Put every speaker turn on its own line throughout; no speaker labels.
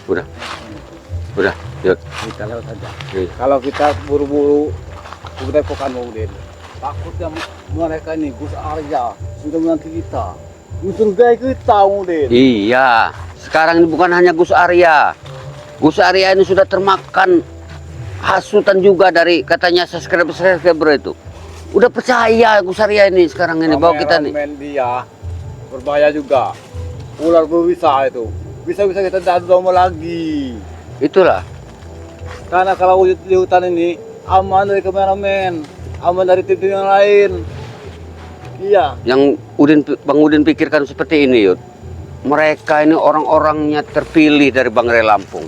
Udah. Udah, yuk.
Kita lewat saja.
Iya.
Kalau kita buru-buru udah pokan Udin. Takutnya mereka ini Gus Arya sudah menanti kita. Mencurigai kita Udin.
Iya, sekarang ini bukan hanya Gus Arya. Gus Arya ini sudah termakan hasutan juga dari katanya subscriber itu. Udah percaya Gus Arya ini sekarang ini bahwa kita nih.
Kameramen dia berbahaya juga. Ular berbisa itu. Bisa-bisa kita tidak domba lagi.
Itulah.
Karena kalau di hutan ini aman dari kameramen, aman dari tim yang lain. Iya.
Yang Bang Udin pikirkan seperti ini, Yud. Mereka ini orang-orangnya terpilih dari Bangrai Lampung.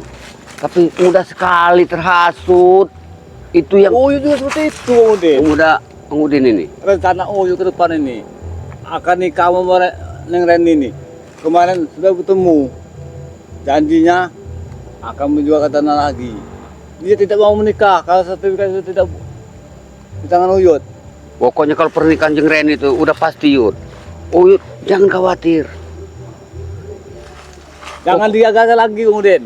Tapi mudah sekali terhasut. Itu yang
Uyut juga seperti itu, Udin.
Bang Udin ini.
Rencana Uyut ke depan ini akan nikah sama Neng Reni ini. Kemarin sudah bertemu. Janjinya akan menjual ke tanah lagi. Dia tidak mau menikah kalau sertifikat itu tidak di tangan Uyut.
Pokoknya kalau pernikahan Jeng Ren itu udah pasti, Yud. Yud, jangan khawatir.
Jangan digagal lagi, Udin.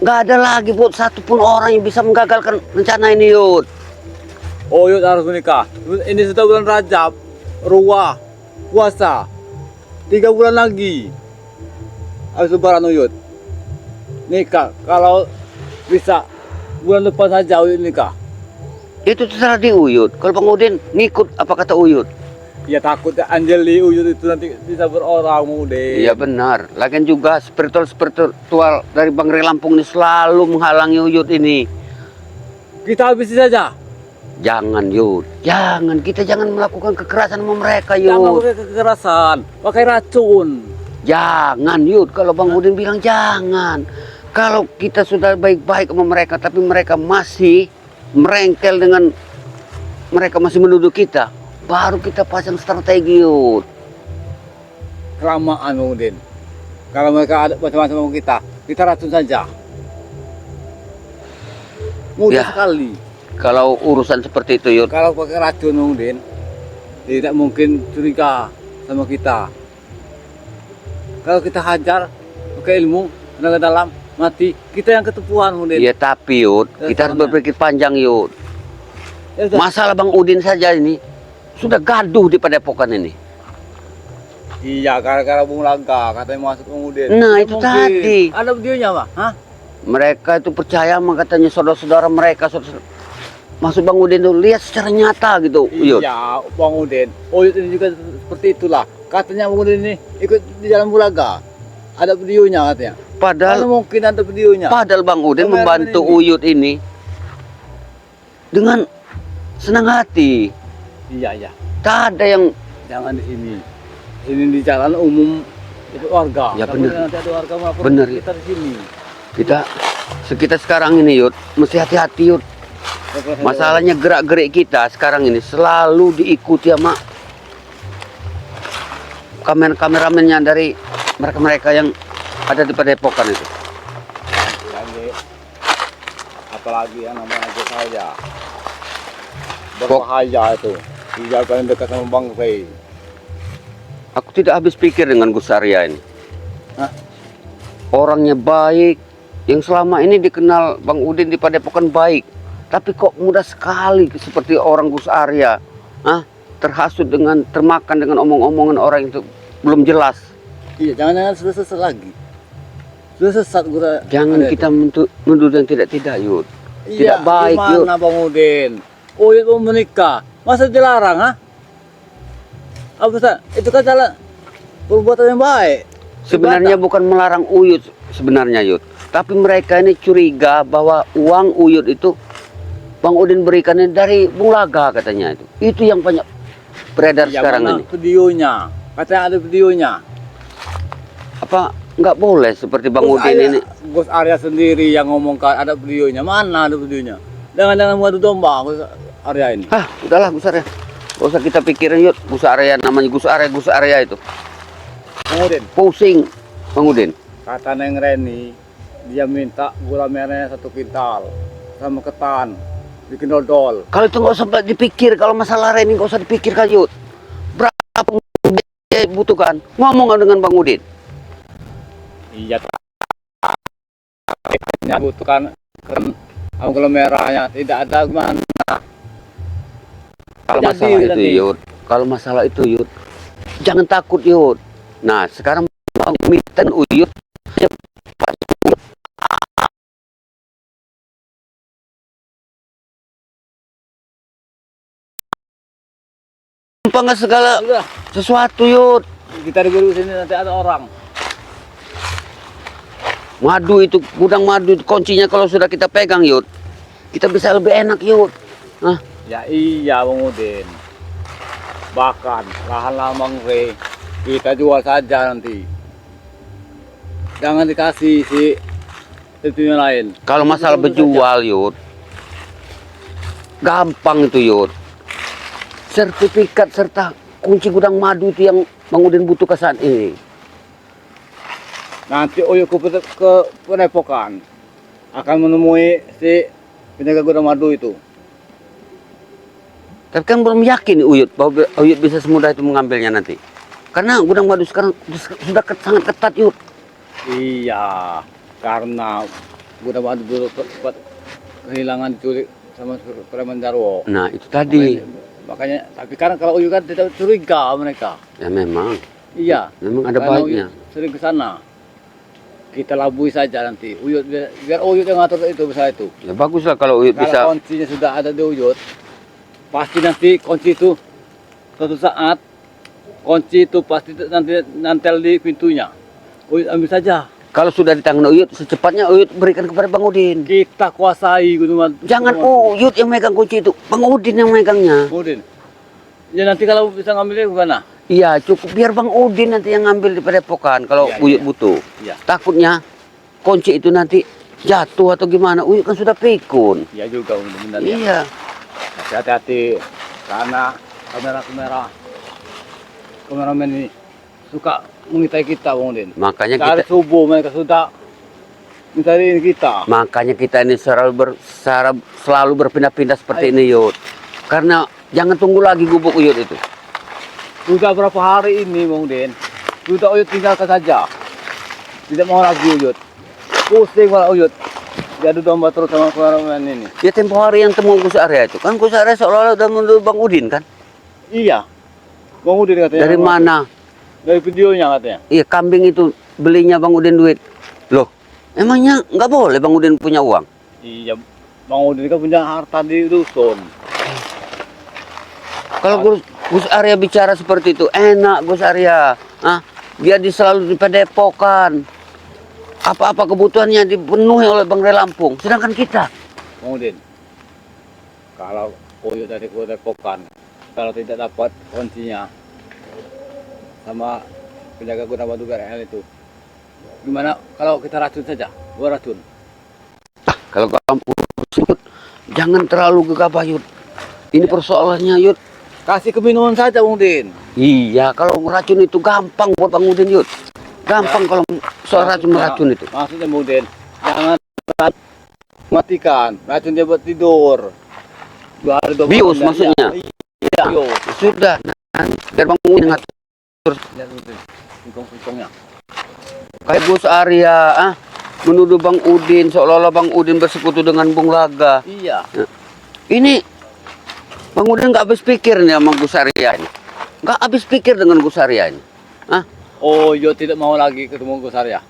Nggak ada lagi buat satupun orang yang bisa menggagalkan rencana ini, Yud.
Uyut harus menikah. Ini sudah bulan Rajab, Ruah, puasa. 3 bulan lagi. Habis lebaran Uyut. Nikah. Kalau bisa bulan depan saja Uyut nikah.
Itu terserah di Uyut. Kalau Bang Udin ngikut apa kata Uyut.
Ya takutnya Anjeli Uyut itu nanti bisa berorang, Udin.
Iya benar. Lagian juga spiritual dari Bangrai Lampung ini selalu menghalangi Uyut ini.
Kita habisi saja.
Jangan, Yud. Jangan. Kita jangan melakukan kekerasan sama mereka,
Jangan
Yud.
pakai kekerasan, pakai racun.
Jangan, Yud. Kalau Bang Udin bilang jangan. Kalau kita sudah baik-baik sama mereka, tapi mereka masih merengkel dengan mereka masih menuduh kita, baru kita pasang strategi, Yud.
Kelamaan, Udin. Kalau mereka ada macam-macam sama kita racun saja. Mudah
Ya.
sekali.
Kalau urusan seperti itu, Yud.
Kalau pakai racun, Udin, tidak mungkin curiga sama kita. Kalau kita hajar pakai ilmu, tenaga dalam, mati, kita yang ketepuan, Udin.
Ya tapi, Yud, kita harus berpikir panjang, Yud.
Ya, sudah.
Masalah Bang Udin saja ini sudah gaduh di Padepokan ini.
Iya, gara-gara Bung Laga katanya masuk Bang Udin.
Nah,
Tidak
itu
mungkin.
tadi.
Ada videonya, Pak? Hah?
Mereka itu percaya sama katanya saudara-saudara mereka masuk Bang Udin itu lihat secara nyata gitu, Yud.
Iya, Bang Udin. Uyut ini juga seperti itulah. Katanya Bang Udin ini ikut di Jalan Bulaga. Ada videonya katanya. Mana
Padahal
mungkin ada videonya?
Bang Udin
Kameramen
membantu
ini.
Uyut ini dengan senang hati.
Iya, iya.
Tak ada yang
Jangan di sini. Ini di jalan umum itu warga.
Ya,
Takutnya
benar.
nanti ada warga melapor
Benar,
kita di sini.
kita sekarang ini, Yud, mesti hati-hati, Yud. Masalahnya gerak-gerik kita sekarang ini selalu diikuti sama kameramennya dari mereka-mereka yang ada di Padepokan itu.
Lagi, apalagi yang namanya aja saja. Berbahaya itu. Dia paling dekat sama Bang Rey.
Aku tidak habis pikir dengan Gus Arya ini.
Hah?
Orangnya baik, yang selama ini dikenal Bang Udin di Padepokan baik. Tapi kok mudah sekali seperti orang Gus Arya, terhasut termakan dengan omong-omongan orang itu belum jelas.
Iya, jangan-jangan sudah sesat lagi. Sudah sesat gua.
Jangan kita menuduh yang tidak-tidak, Yud.
Iya,
Tidak baik, Yud.
gimana Bang Udin? Uyut mau menikah, masa dilarang, ha? Apa Ustaz? Itu kan salah perbuatan yang baik.
Sebenarnya bukan melarang Uyut sebenarnya, Yud. Tapi mereka ini curiga bahwa uang Uyut itu Bang Udin berikannya dari Bung Laga katanya itu. Itu yang banyak beredar
Ya,
sekarang
mana
ini.
videonya? Katanya ada videonya.
Apa nggak boleh seperti Bang Udin ini?
Gus Arya sendiri yang ngomongkan ada videonya. Mana ada videonya? Jangan-jangan mengadu domba Gus Arya ini.
Hah, udahlah Gus Arya. Gak usah kita pikirin, Yud. Gus Arya namanya Gus Arya itu.
Bang Udin,
Pusing Bang Udin.
kata Neng Reni, dia minta gula merahnya 1 kintal sama ketan, bikin dodol.
Kalau itu nggak usah dipikir, kalau masalah Reni nggak usah dipikirkan, Yud. Berapa dia butuhkan? Ngomong dengan Bang Udin.
Iya, butuhkan aglomeranya tidak ada gimana.
Kalau
Jadi,
masalah itu
nanti.
Yud, kalau masalah itu Yud, jangan takut Yud. Nah sekarang Bang Miten Uyut gampang segala
Udah,
sesuatu Yud.
kita di sini nanti ada orang.
Madu itu, gudang madu itu kuncinya kalau sudah kita pegang Yud, kita bisa lebih enak Yud. Nah,
Ya iya Bang Udin. Bahkan lahan lambang kita jual saja nanti. Jangan dikasih itu yang lain.
kalau masalah berjual Yud, gampang itu Yud. Sertifikat serta kunci gudang madu itu yang Bang Udin butuhkan saat ini.
Nanti Uyut ke Padepokan akan menemui si penjaga gudang madu itu.
Tapi kan belum yakin Uyut bahwa Uyut bisa semudah itu mengambilnya nanti. Karena gudang madu sekarang sudah sangat ketat Yud.
Iya, karena gudang madu dulu sempat kehilangan diculik sama preman Jarwo.
Nah itu tadi.
Makanya, tapi kan kalau Uyut kan tidak curiga mereka.
Ya memang.
Iya.
Memang ada
Karena
baiknya.
Uyut sering ke sana. Kita labui saja nanti. Uyut biar Uyut yang ngatur itu bisa itu.
Ya bagus lah kalau Uyut
Kalau
bisa.
kuncinya sudah ada di Uyut, pasti nanti kunci itu suatu saat kunci itu pasti nanti nantel di pintunya. Uyut ambil saja.
Kalau sudah di tangan Uyut, secepatnya Uyut berikan kepada Bang Udin.
Kita kuasai gunungan.
Jangan Uyut yang megang kunci itu, Bang Udin yang megangnya.
Udin. Ya nanti kalau bisa ngambilnya gimana?
Iya cukup biar Bang Udin nanti yang ngambil di Padepokan kalau
Iya,
Uyut
iya.
butuh.
Iya.
Takutnya kunci itu nanti jatuh atau gimana, Uyut kan sudah pikun.
Ya juga benar ya.
Iya.
Hati-hati karena kameramen ini suka mengitai kita, Bang Udin.
Makanya
Dari
kita
subuh mereka sudah mencari kita.
Makanya kita ini selalu berpindah-pindah seperti ini Yud. Karena jangan tunggu lagi gubuk Uyut itu.
Sudah berapa hari ini, Bang Udin? Sudah Uyut tinggalkan saja. Tidak mau lagi Uyut. Pusing malah Uyut. Jadi domba terus sama kameramen ini.
Ya tempo hari yang temu Gus Arya itu. Kan Gus Arya seolah-olah udah menuduh Bang Udin kan.
Iya. Bang Udin katanya.
Dari mana?
Dari videonya katanya.
Iya kambing itu belinya Bang Udin duit. Loh emangnya nggak boleh Bang Udin punya uang?
Iya. Bang Udin kan punya harta di dusun.
Kalau Gus Arya bicara seperti itu enak Gus Arya. Ah, dia selalu di Padepokan. Apa-apa kebutuhannya dipenuhi oleh Bang Ray Lampung. Sedangkan kita,
Bang Udin. Kalau Uyut dari Padepokan, kalau tidak dapat kuncinya sama penjaga gudang batu BRL itu, gimana kalau kita racun saja? Buat racun.
kalau kamu Yud, jangan terlalu gegabah Yud. Ini persoalannya Yud.
Kasih keminuman saja, Bang Udin.
Iya, kalau racun itu gampang buat Bang Udin Yud. Gampang kalau soal racun meracun itu.
Maksudnya Bang Udin, jangan matikan. Racun dia buat tidur. 2 hari 2
Bius
malam,
maksudnya?
Iya, bius.
Sudah, biar Bang Udin ngatur.
Lihat Udin, singkong-singkongnya.
Kayak Gus Arya, menuduh Bang Udin seolah-olah Bang Udin bersekutu dengan Bung Laga.
Iya.
Ini Bang Udin nggak habis pikir nih sama Gus Arya ini. Nggak habis pikir dengan Gus Arya ini.
Oh, Uyut tidak mau lagi ketemu Gus Arya.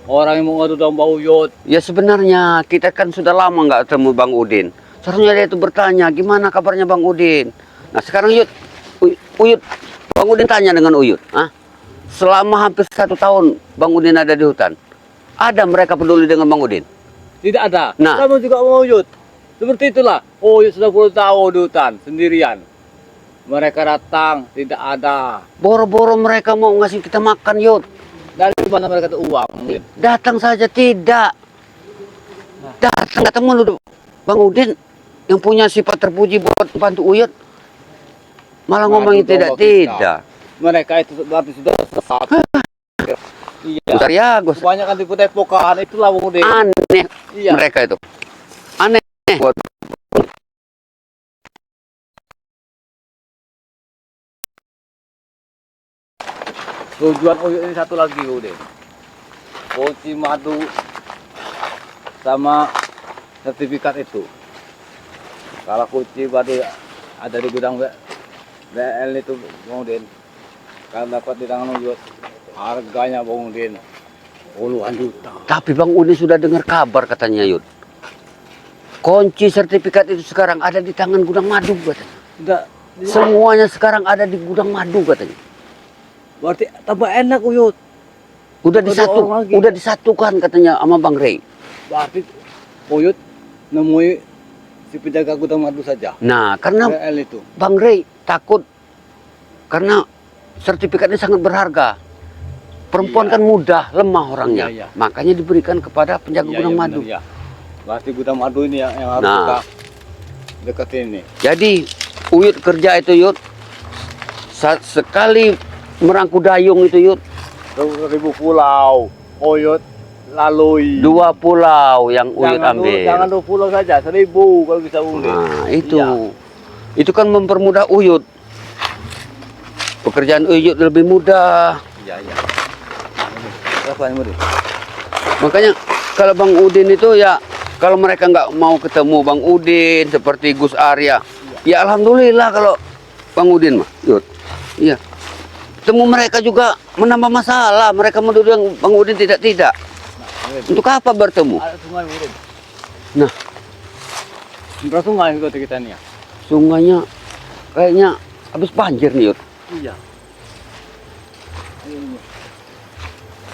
Orang yang mau ngadu domba Uyut.
Ya sebenarnya kita kan sudah lama nggak ketemu Bang Udin. Seharusnya dia itu bertanya gimana kabarnya Bang Udin. Nah sekarang Uyut, Bang Udin tanya dengan Uyut. Selama hampir 1 tahun Bang Udin ada di hutan. Ada mereka peduli dengan Bang Udin?
Tidak ada.
Nah.
Kamu juga mau Uyut. Seperti itulah. Oh, Uyut sudah 10 tahun di hutan sendirian. Mereka datang, tidak ada.
Boro-boro mereka mau ngasih kita makan Yud.
Dari mana mereka itu uang? Udin?
Datang saja tidak. Datang ketemu dulu Bang Udin yang punya sifat terpuji buat bantu Uyut. Malah ngomongin
Ngadu domba kita.
tidak.
Mereka itu berarti sudah sesat. Iya.
Gus Arya, Gus.
Kebanyakan di Padepokan itulah Bang Udin.
Aneh
Iya.
mereka itu. Aneh buat
Tujuan Uyut ini satu lagi Udin. Kunci madu sama sertifikat itu. Kalau kunci baru ada di gudang BL itu Bang Udin, kalau dapat di tangan Uyut, harganya Bang Udin puluhan juta.
Tapi Bang Udin sudah dengar kabar katanya Yud. Kunci sertifikat itu sekarang ada di tangan gudang madu katanya.
Enggak,
Semuanya sekarang ada di gudang madu katanya.
berarti tambah enak Uyut.
Udah
Ada orang lagi.
udah disatukan katanya sama Bang Rey.
Berarti Uyut nemui si penjaga gudang madu saja.
Nah, karena
BL itu.
Bang Rey takut karena sertifikatnya sangat berharga. Perempuan
Iya.
kan mudah, lemah orangnya.
Iya, iya.
Makanya diberikan kepada penjaga
Iya,
gudang
iya,
madu.
benar, ya. Berarti gudang madu ini yang harus
Nah.
kita deketin nih.
Jadi Uyut kerja itu Yud, sekali merangku dayung itu Yud,
1000 pulau, Uyut lalui.
2 pulau yang Uyut ambil.
Jangan 2 pulau saja, 1000 kalau bisa Uyut.
Nah, itu.
Iya.
Itu kan mempermudah Uyut. Pekerjaan Uyut lebih mudah.
Iya, iya. Berapa ini, Murid?
Makanya kalau Bang Udin itu ya, kalau mereka nggak mau ketemu Bang Udin seperti Gus Arya, ya alhamdulillah kalau Bang Udin mah, Yud. Iya. Temu mereka juga menambah masalah. Mereka menuduh Bang Udin tidak.
Murid.
Untuk apa bertemu?
Ada sungai, Murid.
Nah,
Berapa sungai kota kita nih ya?
sungainya kayaknya habis banjir nih, Yud.
Iya. Ini.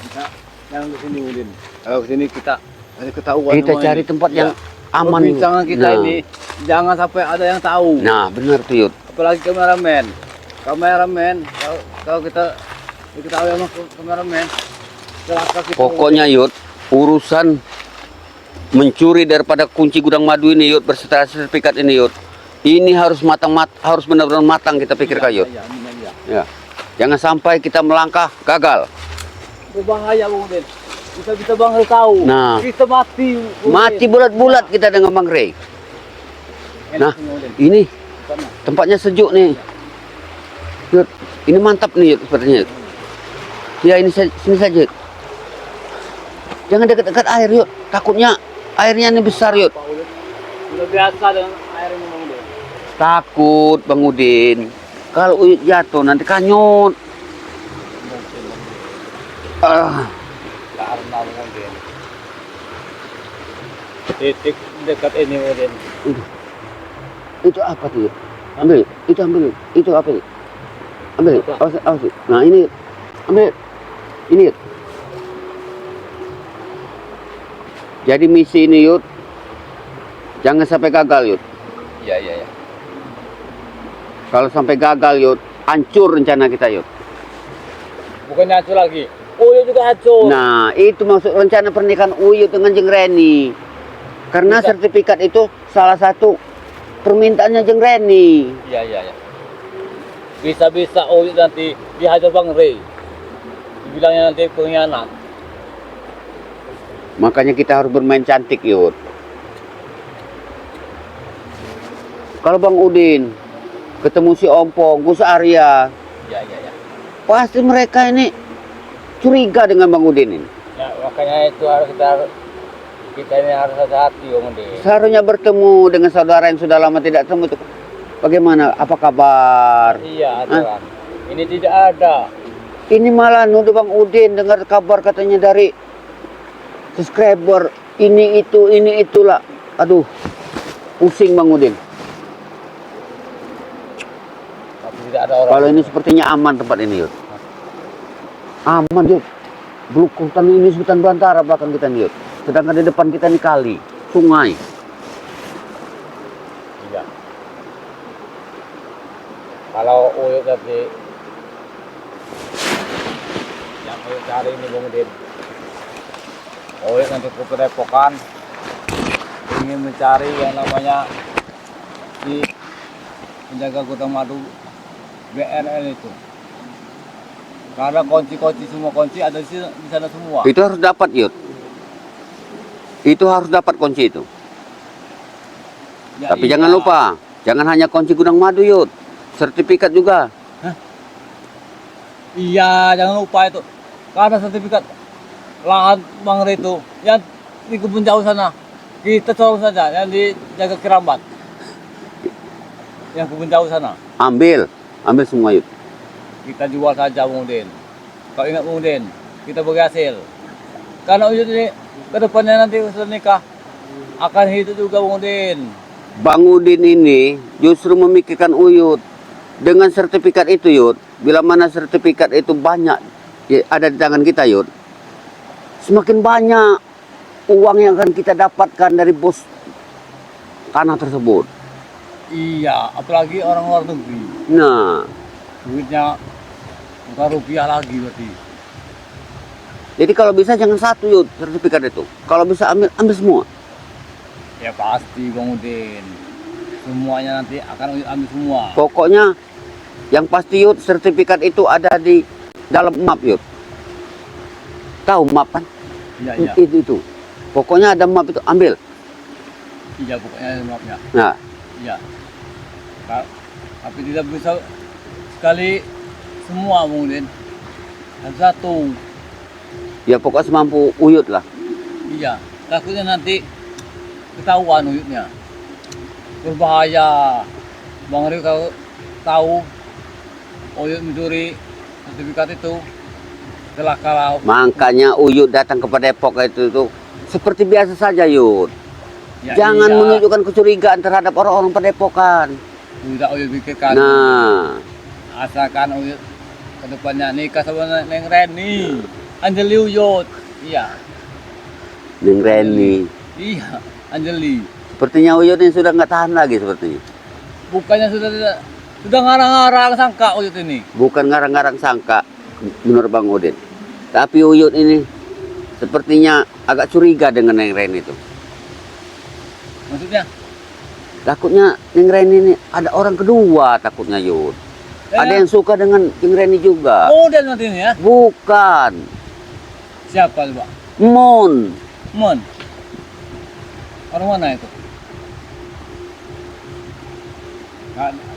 Kita yang ke sini, Murid. Kalau ke sini kita ada ketahuan
Kita
semua
cari
ini.
tempat
Iya.
yang aman.
Perbincangan kita
Nah.
ini jangan sampai ada yang tahu.
Nah, benar tuh, Yud.
Apalagi kameramen. Kalau kita diketahui sama kameramen, celaka kita.
Pokoknya Yud, urusan mencuri daripada kunci gudang madu ini Yud, berserta sertifikat ini Yud, ini harus harus benar-benar matang kita pikirkan Yud.
Iya, iya.
Ya. Jangan sampai kita melangkah gagal.
Berbahaya Bung Udin. Bisa Bang Rey tahu.
Nah.
Kita mati. Bung
Mati
Udin.
bulat-bulat kita dengan Bang Rey.
Enak
Nah,
nih, Bung Udin.
ini
Tempatnya.
tempatnya sejuk nih. Yud, ini mantap nih Yud sepertinya Yud. Ya ini sini saja Yud. Jangan dekat-dekat air Yud. Takutnya airnya ini besar Yud.
Pak Udin. Sudah biasa dengan air ini Bung Udin.
Takut Bang Udin. Kalau Uyut jatuh nanti kanyut. Ah,
Karena Bung Udin. Titik dekat ini Bung Udin.
itu apa tuh Yud? Ambil, itu ambil. Itu apa Yud? Ambil,
Apa?
awas, awas Yud. Nah ini Yud. Ambil. Ini Yud. Jadi misi ini Yud, jangan sampai gagal Yud.
Iya, iya, iya.
Kalau sampai gagal Yud, hancur rencana kita Yud.
Bukannya hancur lagi. Uyut juga hancur.
Nah, itu maksud rencana pernikahan Uyut dengan Jeng Reni. Karena
Bisa.
sertifikat itu salah satu permintaannya Jeng Reni.
Iya, iya, iya. Bisa-bisa Uyut nanti dihajar Bang Rey. Dibilangnya nanti pengkhianat.
Makanya kita harus bermain cantik Yud. Kalau Bang Udin ketemu si Ompong, Gus Arya,
Iya, iya, iya.
pasti mereka ini curiga dengan Bang Udin ini.
Ya, makanya itu harus kita ini harus hati-hati Bang Udin.
Seharusnya bertemu dengan saudara yang sudah lama tidak ketemu itu. Bagaimana? Apa kabar?
Iya, aturan. Ini tidak ada.
Ini malah nuduh Bang Udin dengar kabar katanya dari subscriber ini itulah. Aduh, pusing Bang Udin.
Tapi tidak ada orang.
Kalau ini sepertinya aman tempat ini Yud. Aman Yud. Blok hutan ini hutan belantara belakang kita nih Yud. Sedangkan di depan kita nih kali, sungai.
Iya. Kalau Uyut nanti yang Uyut cari ini Bang Udin. Uyut nanti kerepokan ingin mencari yang namanya di penjaga gudang madu BNL itu. Karena kunci-kunci semua kunci ada di sana semua.
Itu harus dapat Yud. Itu harus dapat kunci itu.
Ya,
Tapi
iya.
jangan lupa, jangan hanya kunci gudang madu Yud. Sertifikat juga.
Iya, jangan lupa itu. Karena sertifikat lahan Bang Rey itu yang di kebun jauh sana. Kita tolong saja yang dijaga keramat. Yang kebun jauh sana.
Ambil semua Yud.
Kita jual saja Bang Udin. Kau ingat Bang Udin, kita bagi hasil. Karena Uyut ini ke depannya nanti setelah nikah akan hidup juga Bang Udin.
Bang Udin ini justru memikirkan Uyut. Dengan sertifikat itu Yud, bila mana sertifikat itu banyak ada di tangan kita Yud, semakin banyak uang yang akan kita dapatkan dari bos tanah tersebut.
Iya, apalagi orang luar negeri.
Nah,
Duitnya bukan rupiah lagi berarti.
jadi kalau bisa jangan satu Yud sertifikat itu. Kalau bisa ambil semua.
Ya pasti Bang Udin. Semuanya nanti akan Uyut ambil semua.
Pokoknya yang pasti Yud sertifikat itu ada di dalam map Yud. Tahu map kan?
Iya, iya.
Itu. Pokoknya ada map itu ambil.
Iya, pokoknya maafnya.
Nah,
Iya. Tapi tidak bisa sekali semua Bang Udin. Satu.
ya pokoknya semampu Uyut lah.
Iya, takutnya nanti ketahuan Uyutnya. Berbahaya. Bang Rio kalau tahu Uyut mencuri sertifikat itu celaka.
Makanya Uyut datang ke Depok itu seperti biasa saja Yud.
Ya,
Jangan
iya.
menunjukkan kecurigaan terhadap orang-orang Padepokan.
Tidak Uyut pikirkan.
Nah,
Asalkan Uyut ke depannya nikah sama Neng Reni. Anjeli Uyut. Iya.
Neng Reni.
Iya, Anjeli.
Sepertinya Uyut ini sudah nggak tahan lagi sepertinya.
Bukannya sudah ngarang-ngarang sangka Uyut ini.
Bukan ngarang-ngarang sangka menurut Bang Udin. Tapi Uyut ini sepertinya agak curiga dengan Neng Reni itu.
Maksudnya?
Takutnya Neng Reni ini ada orang kedua takutnya Yud. Ada yang suka dengan Neng Reni juga.
Model nanti ini ya?
Bukan.
Siapa coba?
Mon.
Mon. Orang mana itu?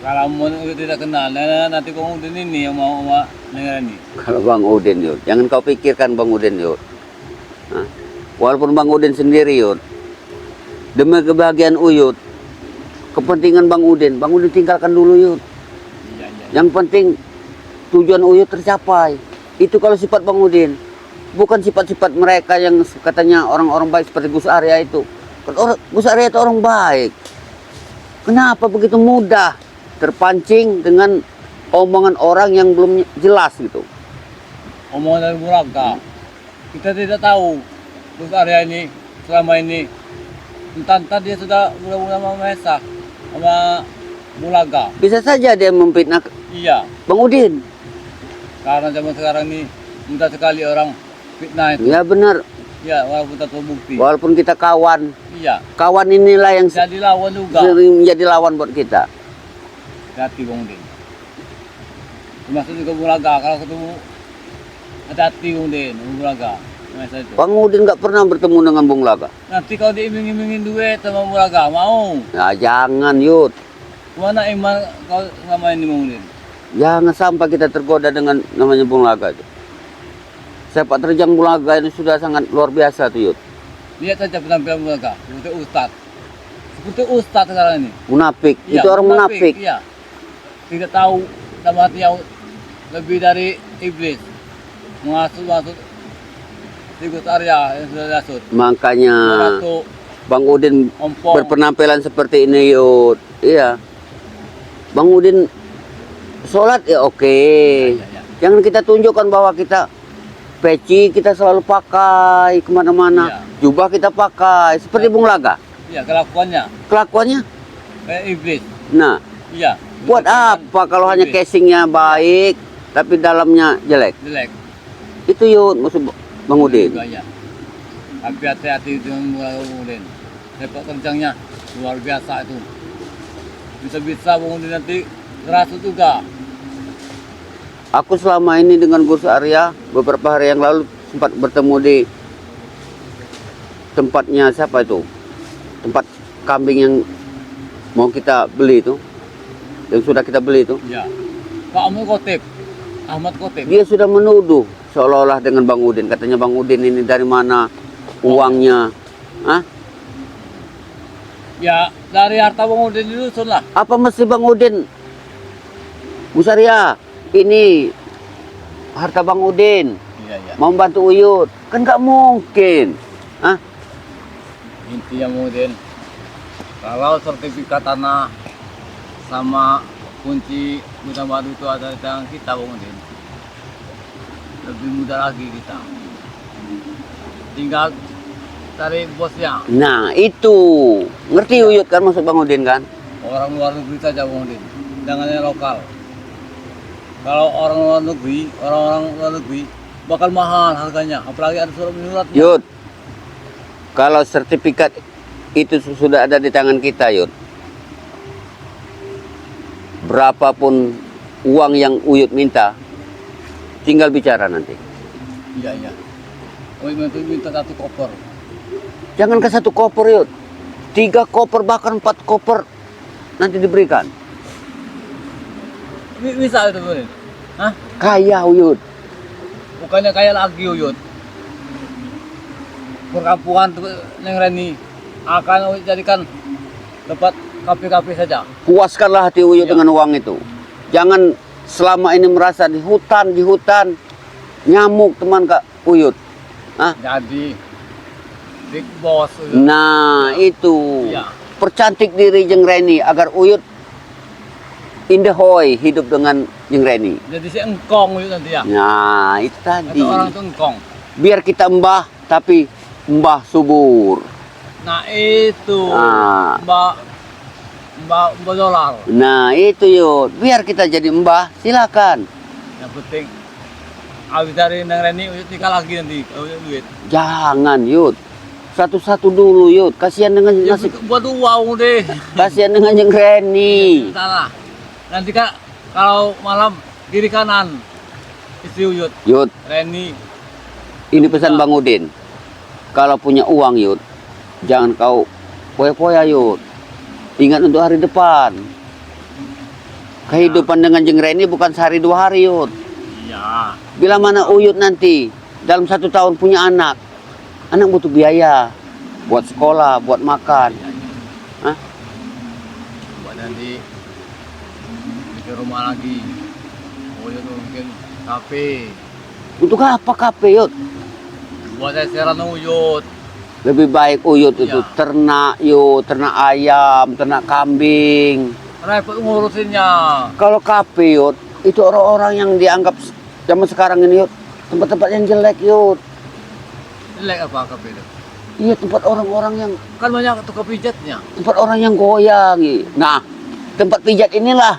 Kalau Mon Uyut tidak kenal, nanti Bang Udin ini yang mau sama Neng Reni.
Kalau Bang Udin Yud, jangan kau pikirkan Bang Udin Yud. Hah? Walaupun Bang Udin sendiri Yud, demi kebahagiaan Uyut, kepentingan Bang Udin tinggalkan dulu Yud.
Iya, iya.
Yang penting tujuan Uyut tercapai. Itu kalau sifat Bang Udin. Bukan sifat-sifat mereka yang katanya orang-orang baik seperti Gus Arya itu. Gus Arya itu orang baik. Kenapa begitu mudah terpancing dengan omongan orang yang belum jelas gitu?
Omongan dari Muraga. Kita tidak tahu Gus Arya ini selama ini entah dia sudah mula-mula sama Mesa sama Muraga.
Bisa saja dia memfitnah
Iya,
Bang Udin.
karena zaman sekarang ini mudah sekali orang fitnah itu.
Ya benar.
Ya, walaupun tak terbukti.
Walaupun kita kawan,
Iya,
kawan inilah yang
jadi lawan juga.
sering menjadi lawan buat kita.
Hati-hati Bang Udin. Termasuk juga Muraga, kalau ketemu hati-hati Bang Udin, Muraga. Masa itu.
Bang Udin nggak pernah bertemu dengan Bung Laga.
Nanti kalau diiming-imingin duit sama Muraga, mau?
Ya jangan Yud.
Mana iman kau nggak main di Bang Udin?
Jangan sampai kita tergoda dengan namanya Bung Laga itu. Sepak terjang Bung Laga ini sudah sangat luar biasa tuh Yud.
Lihat saja penampilan Muraga, seperti Ustadz. Seperti Ustadz sekarang ini.
Munafik.
Iya,
Itu orang munafik.
Iya. Tidak tahu dalam hati yang lebih dari iblis. Masuk si Gus Arya yang sudah dasut.
Makanya
Ratu
Bang Udin
ompong.
berpenampilan seperti ini Yud. Iya. Bang Udin sholat ya oke.
Iya, iya.
Jangan kita tunjukkan bahwa kita peci kita selalu pakai kemana-mana.
Iya.
Jubah kita pakai seperti Bung Laga.
Iya, kelakuannya
Kelakuannya.
kayak iblis.
Nah,
Iya.
buat apa kalau hanya
Iblis.
casingnya baik tapi dalamnya jelek?
Jelek.
Itu Yud maksud Bang Udin.
Juga, ya. Tapi hati-hati dengan Bang Udin. Sepak terjangnya luar biasa itu. Bisa-bisa Bang Udin nanti ngerasuk juga.
Aku selama ini dengan Gus Arya beberapa hari yang lalu sempat bertemu di tempatnya siapa itu? Tempat kambing yang mau kita beli itu. Yang sudah kita beli itu.
Ya. Pak Ahmad Khotib.
Dia sudah menuduh seolah-olah dengan Bang Udin. Katanya Bang Udin ini dari mana uangnya. Hah?
Ya dari harta Bang Udin di dusun lah.
Apa mesti Bang Udin? Bu Saria, ini harta Bang Udin.
Iya iya.
Mau bantu Uyut. Kan nggak mungkin. Hah?
Intinya Bang Udin, kalau sertifikat tanah sama kunci gudang batu itu ada di tangan kita Bang Udin, lebih mudah lagi kita. Tinggal cari bosnya.
Nah, itu. Ngerti Uyut kan maksud Bang Udin kan?
Orang luar negeri saja Bang Udin, jangan yang lokal. Kalau orang luar negeri, orang-orang luar negeri bakal mahal harganya, apalagi ada surat menyuratnya.
Yud. Kalau sertifikat itu sudah ada di tangan kita, Yud. Berapapun uang yang Uyut minta, tinggal bicara nanti.
Iya iya. Oh minta satu koper.
Jangan ke satu koper, Yud. 3 koper, bahkan 4 koper nanti diberikan.
Bisa itu Bang Udin? Hah?
Kaya Uyut.
Bukannya kaya lagi Uyut. Perkampungan Neng Reni akan jadikan tempat kafe-kafe saja.
Puaskanlah hati Uyut
Ya.
dengan uang itu. Jangan selama ini merasa di hutan nyamuk teman Kak Uyut. Hah?
Jadi big boss Uyut.
Nah, itu.
Iya.
Percantik diri Jeng Reni agar Uyut indahoy hidup dengan Jeng Reni.
Jadi si engkong Uyut nanti ya.
Nah, itu
Kata
tadi.
orang itu engkong.
Biar kita mbah, tapi mbah subur.
Nah itu
Ah.
Mbak dolar.
Nah, itu Yud. Biar kita jadi mbah, silakan.
Yang penting habis dari Neng Reni Uyut nikah lagi nanti Uyut duit.
Jangan Yud. Satu-satu dulu Yud. Kasihan dengan
Ya
nasib.
buat uang deh.
Kasihan dengan Jeng Reni.
Salah. Nanti kan kalau malam kiri kanan istri Uyut,
Yud,
Reni.
ini pesan Bang Udin. Kalau punya uang Yud, jangan kau poya-poya Yud. Ingat untuk hari depan. Kehidupan dengan Jeng Reni bukan sehari 2 hari Yud.
Iya.
Bila mana Uyut nanti dalam 1 tahun punya anak, anak butuh biaya buat sekolah, buat makan. Hah?
Buat nanti bikin rumah lagi. Uyut mungkin kafe.
Untuk apa kafe Yud?
Buat esteran Uyut.
Lebih baik Uyut itu
Iya.
ternak Yud, ternak ayam, ternak kambing.
Repot ngurusinnya.
Kalau kafe Yud, itu orang-orang yang dianggap zaman sekarang ini Yud, tempat-tempat yang jelek Yud.
Jelek apa kafe itu?
Iya, tempat orang-orang yang
Kan banyak tukang pijatnya.
tempat orang yang goyang. Nah, tempat pijat inilah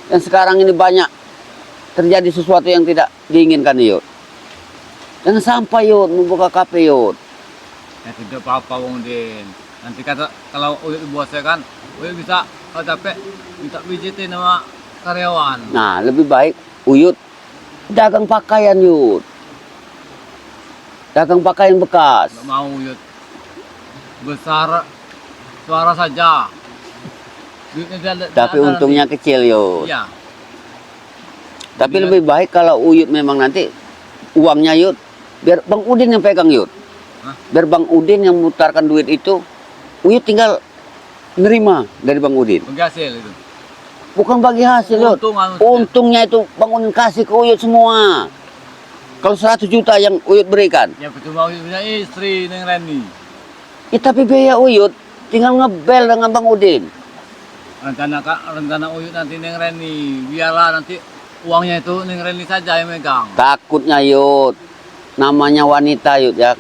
yang sekarang ini banyak terjadi sesuatu yang tidak diinginkan Yud. Jangan sampai Yud membuka kafe Yud.
Ya tidak apa-apa Bang Udin. Nanti kata kalau Uyut bosnya kan, Uyut bisa kalau capek minta pijitin sama karyawan.
Nah, lebih baik Uyut dagang pakaian Yud. Dagang pakaian bekas.
Nggak mau Uyut. Besar suara saja. Duitnya
Tapi untungnya kecil Yud.
Iya.
Tapi lebih baik kalau Uyut memang nanti uangnya Yud, biar Bang Udin yang pegang Yud.
Hah?
Biar Bang Udin yang mutarkan duit itu, Uyut tinggal nerima dari Bang Udin.
Bagi hasil itu.
Bukan bagi hasil Yud.
Untung maksudnya.
Untungnya itu Bang Udin kasih ke Uyut semua. Kalau 100 juta yang Uyut berikan,
Ya percuma Uyut punya istri Neng Reni.
ya tapi biaya Uyut tinggal ngebel dengan Bang Udin.
Rencana Uyut nanti Neng Reni. Biarlah nanti uangnya itu Neng Reni saja yang megang.
Takutnya Yud, namanya wanita Yud ya.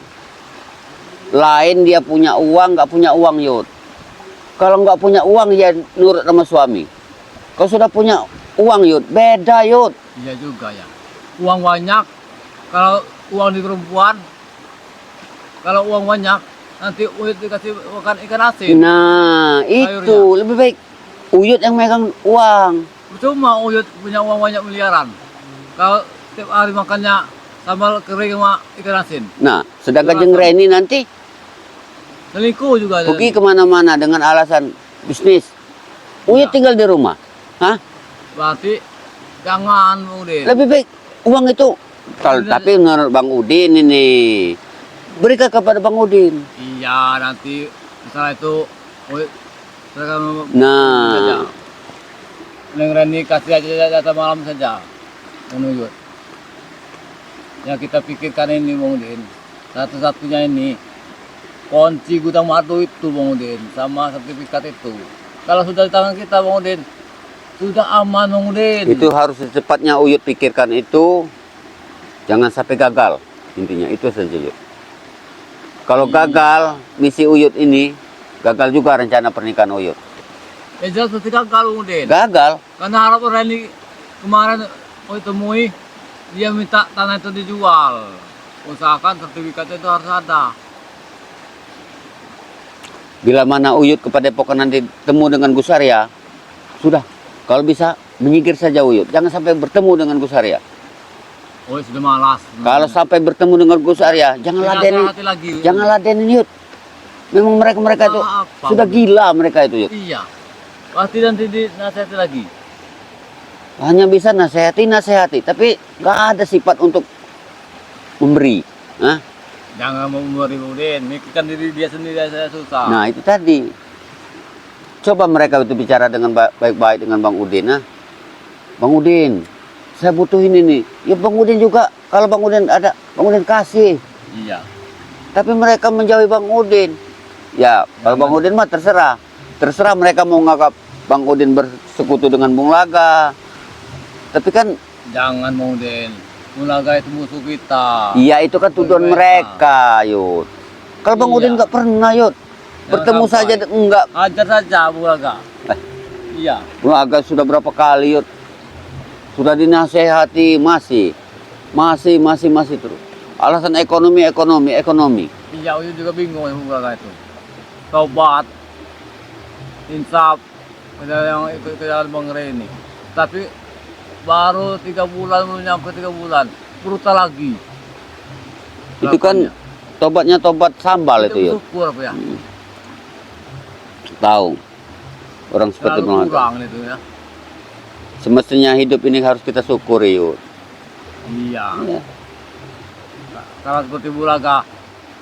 Lain dia punya uang, nggak punya uang Yud. Kalau nggak punya uang ya nurut sama suami. Kalau sudah punya uang Yud, beda Yud.
Iya juga ya. Uang banyak. Kalau uang di perempuan, kalau uang banyak nanti Uyut dikasih makan ikan asin.
Nah itu lebih baik Uyut yang megang uang.
Percuma Uyut punya uang banyak miliaran. Kalau tiap hari makannya sambal kering sama ikan asin.
Nah sedangkan Jeng Reni nanti
Selingkuh juga.
pergi kemana-mana dengan alasan bisnis. Uyut
Ya.
tinggal di rumah. Hah?
Berarti jangan Bang Udin.
Lebih baik uang itu. Kalau
Udin-
tapi menurut Bang Udin ini berikan kepada Bang Udin.
Iya, nanti setelah itu Uyut serahkan
Nah,
saja. Neng Reni kasih aja data malam saja. Bang Uyut. Yang kita pikirkan ini Bang Udin. Satu-satunya ini kunci gudang madu itu Bang Udin sama sertifikat itu. Kalau sudah di tangan kita Bang Udin, sudah aman Bang Udin.
itu harus secepatnya Uyut pikirkan itu. Jangan sampai gagal. Intinya itu saja, Uyut. Kalau gagal misi Uyut ini, gagal juga rencana pernikahan Uyut.
Ya jelas pasti gagal Bang Udin.
Gagal.
Karena harap Reni kemarin Uyut temui, dia minta tanah itu dijual. Usahakan sertifikatnya itu harus ada.
Bila mana Uyut ke Padepokan nanti temu dengan Gus Arya, sudah. Kalau bisa menyingkir saja Uyut. Jangan sampai bertemu dengan Gus Arya.
Oh sudah malas.
Kalau sampai bertemu dengan Gus Arya, jangan
Tidak
ladenin.
hati lagi.
Jangan ladenin Yud. Memang mereka itu
Apa,
sudah
Bang?
gila mereka itu Yud.
Iya. Pasti nanti dinasihati lagi.
Hanya bisa nasihati, tapi nggak ada sifat untuk memberi. Hah?
Jangan mau memberi Udin, mikirkan diri dia sendiri saya susah.
Nah itu tadi. Coba mereka itu bicara dengan baik-baik dengan Bang Udin. Nah, Bang Udin, saya butuh ini nih. Ya Bang Udin juga, kalau Bang Udin ada, Bang Udin kasih.
Iya.
Tapi mereka menjauhi Bang Udin. Ya, kalau Bang Udin mah terserah. Terserah mereka mau nganggap Bang Udin bersekutu dengan Bung Laga. Tapi kan,
Jangan mau Udin. Mulaga itu musuh kita.
iya itu kan tujuan mereka, Yud. Kalau Bang
Iya.
Udin nggak pernah, Yud. Bertemu
sampai.
saja enggak.
Ajar saja Mulaga. Iya.
Bung Laga sudah berapa kali, Yud. Sudah dinasehati, masih terus. Alasan ekonomi.
Iya, Uyut juga bingung sama Mulaga itu. Tobat, insaf, yang ikut ke dalam Bang Reni. Tapi baru 3 bulan, belum nyampe 3 bulan, brutal lagi.
Itu kan tobatnya tobat sambal itu, Yud.
Syukur apa ya?
Tahu. Orang seperti
Terlalu
Bung Laga.
kurang itu ya.
Semestinya hidup ini harus kita syukuri, Yud.
Iya.
Ya.
Kalau seperti Mulaga,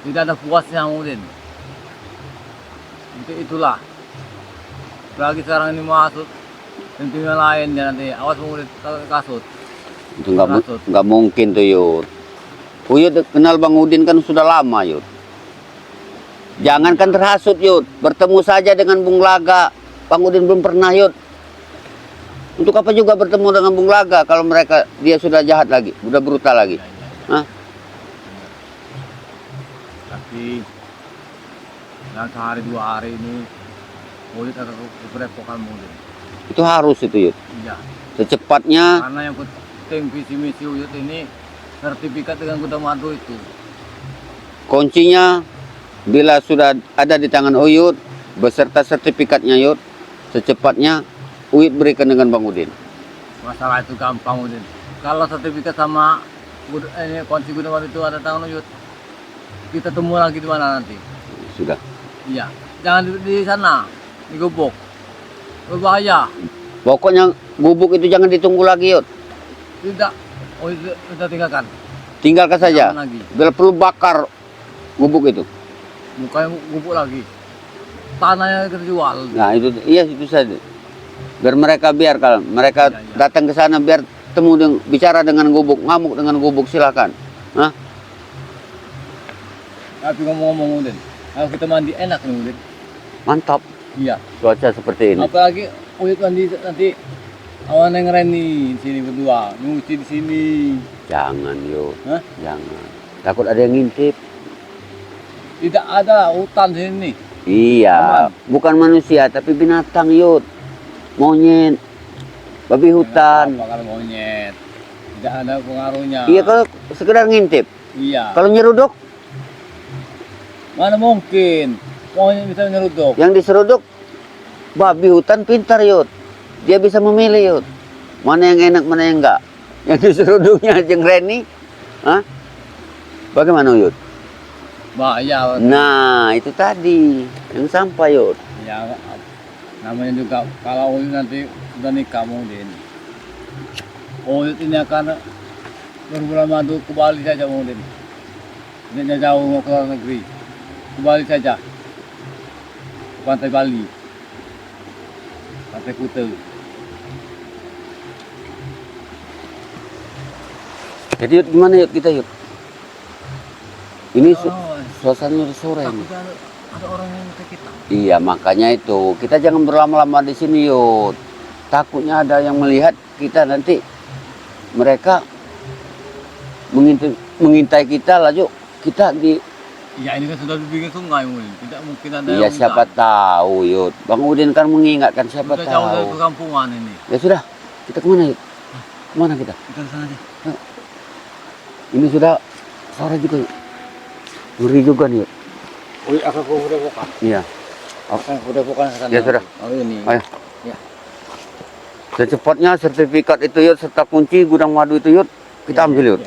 tidak ada puasnya Udin. Itulah. Lagi sekarang ini masuk tentunya lain ya nanti. Awas Udin kasut.
Itu nggak mungkin tuh, Yud. Uyut kenal Bang Udin kan sudah lama, Yud. Jangankan terhasut, Yud. Bertemu saja dengan Bung Laga. Bang Udin belum pernah, Yud. Untuk apa juga bertemu dengan Bung Laga kalau dia sudah jahat lagi, sudah brutal lagi. Hah?
Tapi dalam sehari 2 hari ini Uyut akan kerepokan Udin.
Itu harus itu, Yud.
Iya.
Secepatnya
Karena yang penting visi misi Uyut ini sertifikat dengan gudang madu itu.
kuncinya bila sudah ada di tangan Uyut beserta sertifikatnya, Yud, secepatnya Uyut berikan dengan Bang Udin.
Masalah itu gampang Udin. Kalau sertifikat sama ini kunci gudang madu itu ada tangan Uyut, kita temu lagi di mana nanti?
Sudah.
Iya. Jangan di sana, di gubuk. Berbahaya.
Pokoknya gubuk itu jangan ditunggu lagi, Yud.
Tidak. Oh itu kita tinggalkan.
Tinggalkan saja.
Jangan lagi.
Bila perlu bakar gubuk itu.
Bukan gubuk lagi. Tanahnya kita jual.
Nah itu itu saja. Biar kalau mereka
Iya, iya.
datang ke sana biar bicara dengan gubuk, ngamuk dengan gubuk, silakan. Hah?
Tapi ngomong-ngomong Udin, kalau kita mandi enak nih Udin.
Mantap
Iya.
cuaca seperti ini.
Apalagi Uyut mandi nanti awan yang Reni di sini berdua, nyuci di sini.
Jangan, Yud.
Hah?
Jangan. Takut ada yang ngintip.
Tidak ada hutan di sini.
Iya, bukan manusia tapi binatang, Yud. Monyet, babi hutan.
Apa kalau monyet? Tidak ada pengaruhnya.
Iya, kalau sekedar ngintip.
Iya.
Kalau nyeruduk,
Mana mungkin monyet bisa menyeruduk?
yang diseruduk babi hutan pintar, Yud. Dia bisa memilih, Yud. Mana yang enak, mana yang enggak. Yang diseruduknya Jeng Reni, hah? Bagaimana, Yud?
Bahaya.
Nah, itu tadi yang sampai, Yud.
Ya, namanya juga kalau Uyut nanti sudah nikah mungkin. Uyut ini akan berbulan madu ke Bali saja mungkin. Niatnya jauh mau ke luar negeri. Kembali saja ke pantai Bali, pantai Kuta.
Jadi Yud, gimana Yud kita Yud? Ini suasananya udah sore ini.
Takutnya ada orang yang minta kita.
Iya makanya itu kita jangan berlama-lama di sini Yud. Takutnya ada yang melihat kita nanti mereka mengintai kita lalu kita di.
Ya ini kan sudah dibikin sungai mungkin. Tidak mungkin ada
Iya
yang
siapa tahu Yud. Bang Udin kan mengingatkan siapa
sudah jauh dari
tahu.
perkampungan ini.
Ya sudah kita kemana Yud? Kemana kita?
Kita ke sana aja.
Ini sudah sore juga Yud. Ngeri juga nih Yud.
Wih, aku udah buka.
Iya.
Akan udah buka ke sana.
Ya sudah.
Oh ini.
Ayo.
Ya.
Secepatnya sertifikat itu Yud serta kunci gudang madu itu Yud kita ambil Yud.